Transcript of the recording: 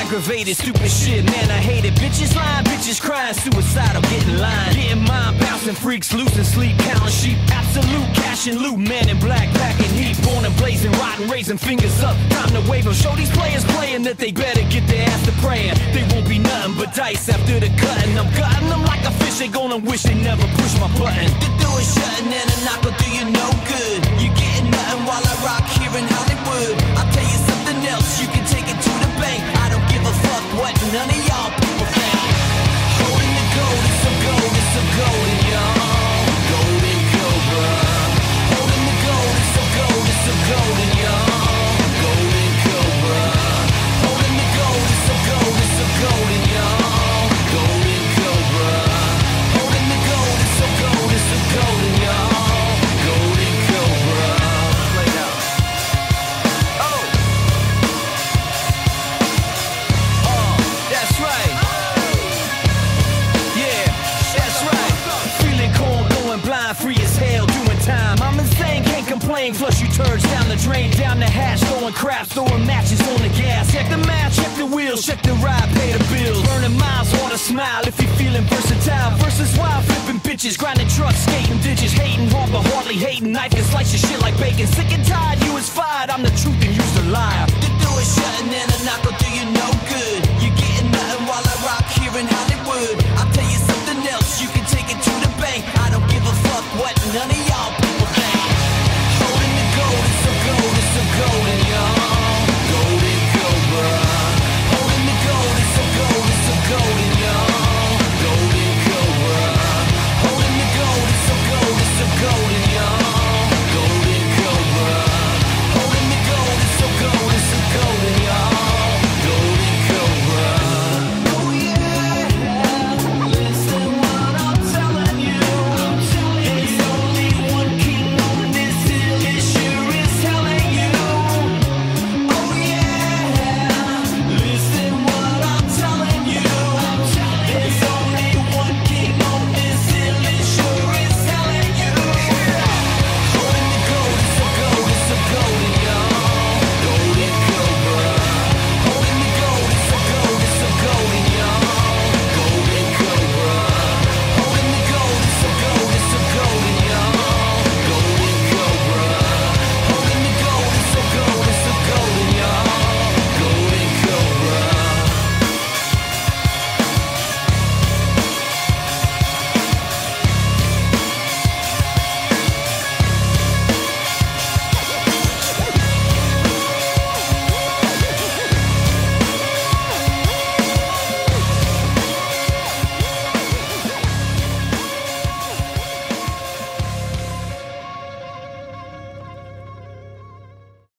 aggravated, stupid shit, man, I hate it. Bitches lying, bitches crying, suicidal, getting lined. Getting mind bouncing, freaks losing sleep, counting sheep. Absolute cash and loot, man in black, packing heat. Born and blazing, rotten, raising fingers up. Time to wave them, show these players playing that they better get their ass to praying. They won't be nothing but dice after the cutting. I'm gutting them like a fish, they gonna wish they never pushed my button. The door is shutting and a knock will do you no good. You getting nothing while I rock here in Hollywood. I'll tell you something else, you can take it to the bank. I don't give a fuck what none of y'all people think. Holding the gold, it's so gold, it's so golden, y'all. Golden Cobra. Holding the gold, it's so gold, it's so golden, y'all. Golden Cobra. Holding the gold, it's so gold, it's so golden, y'all. Golden Cobra. Holding the gold, it's so gold, it's so golden, y'all. Golden Cobra. Play now. Oh. That's right. Yeah, that's right. Feeling cold, going blind, free as hell, doing time. I'm insane, can't complain. Flush you turds down the drain, down the hatch, throwing craps, throwing matches on the gas. Check the match, check the wheels, check the ride, pay the bills. Burning miles, want to smile if you're feeling versatile. Versus wild, flipping bitches, grinding trucks, skating ditches, hating hard but hardly hating. Knife can slice your shit like bacon. Sick and tired, you is fired. I'm the truth and you's the liar.